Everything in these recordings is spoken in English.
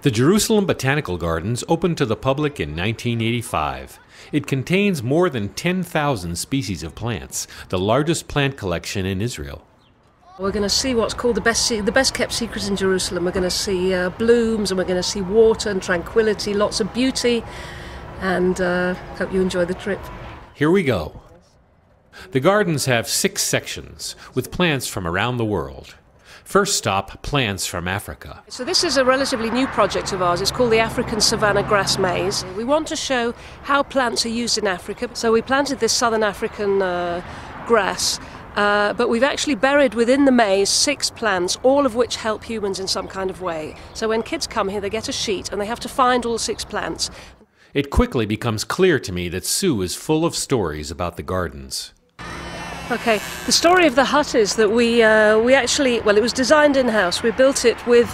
The Jerusalem Botanical Gardens opened to the public in 1985. It contains more than 10,000 species of plants, the largest plant collection in Israel. We're going to see what's called the best kept secret in Jerusalem. We're going to see blooms, and we're going to see water and tranquility, lots of beauty, and hope you enjoy the trip. Here we go. The gardens have 6 sections, with plants from around the world. First stop, plants from Africa. So this is a relatively new project of ours. It's called the African Savanna Grass Maze. We want to show how plants are used in Africa. So we planted this southern African grass, but we've actually buried within the maze 6 plants, all of which help humans in some kind of way. So when kids come here, they get a sheet and they have to find all 6 plants. It quickly becomes clear to me that Sue is full of stories about the gardens. Okay, the story of the hut is that we actually, well, it was designed in-house. We built it with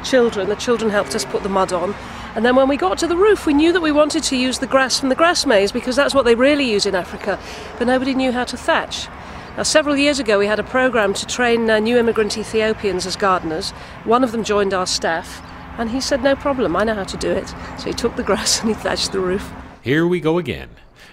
children. The children helped us put the mud on. And then when we got to the roof, we knew that we wanted to use the grass from the grass maze because that's what they really use in Africa, but nobody knew how to thatch. Now, several years ago, we had a program to train new immigrant Ethiopians as gardeners. One of them joined our staff, and he said, no problem, I know how to do it. So he took the grass and he thatched the roof. Here we go again.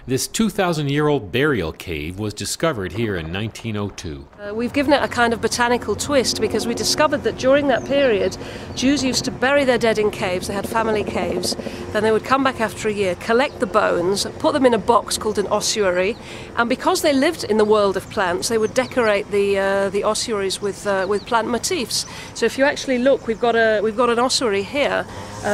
This 2,000-year-old burial cave was discovered here in 1902. We've given it a kind of botanical twist because we discovered that during that period, Jews used to bury their dead in caves. They had family caves. Then they would come back after a year, collect the bones, put them in a box called an ossuary, and because they lived in the world of plants, they would decorate the ossuaries with plant motifs. So if you actually look, we've got an ossuary here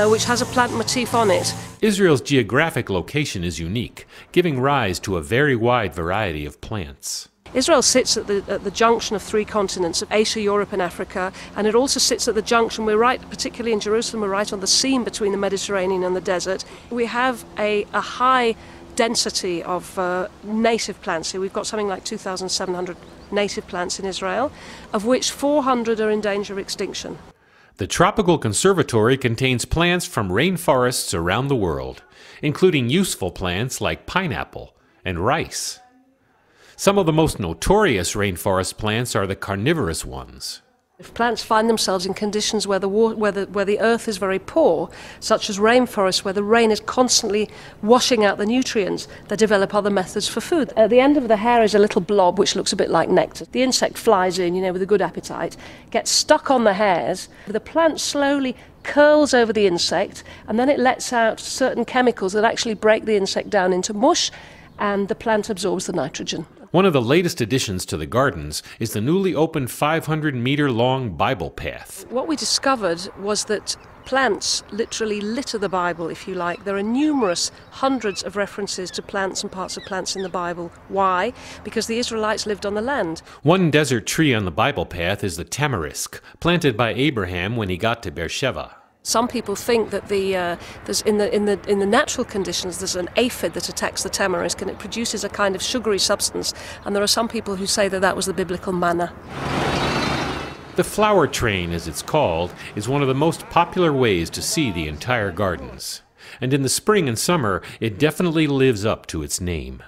which has a plant motif on it. Israel's geographic location is unique, giving rise to a very wide variety of plants. Israel sits at the junction of 3 continents, of Asia, Europe and Africa, and it also sits at the junction, we're right, particularly in Jerusalem, we're right on the seam between the Mediterranean and the desert. We have a high density of native plants here. We've got something like 2,700 native plants in Israel, of which 400 are in danger of extinction. The Tropical Conservatory contains plants from rainforests around the world, including useful plants like pineapple and rice. Some of the most notorious rainforest plants are the carnivorous ones. If plants find themselves in conditions where the earth is very poor, such as rainforests where the rain is constantly washing out the nutrients, they develop other methods for food. At the end of the hair is a little blob which looks a bit like nectar. The insect flies in, with a good appetite, gets stuck on the hairs. The plant slowly curls over the insect, and then it lets out certain chemicals that actually break the insect down into mush, and the plant absorbs the nitrogen. One of the latest additions to the gardens is the newly opened 500-meter-long Bible path. What we discovered was that plants literally litter the Bible, if you like. There are numerous hundreds of references to plants and parts of plants in the Bible. Why? Because the Israelites lived on the land. One desert tree on the Bible path is the tamarisk, planted by Abraham when he got to Beersheba. Some people think that there's in the natural conditions there's an aphid that attacks the tamarisk and it produces a kind of sugary substance, and there are some people who say that was the biblical manna. The flower train, as it's called, is one of the most popular ways to see the entire gardens. And in the spring and summer, it definitely lives up to its name.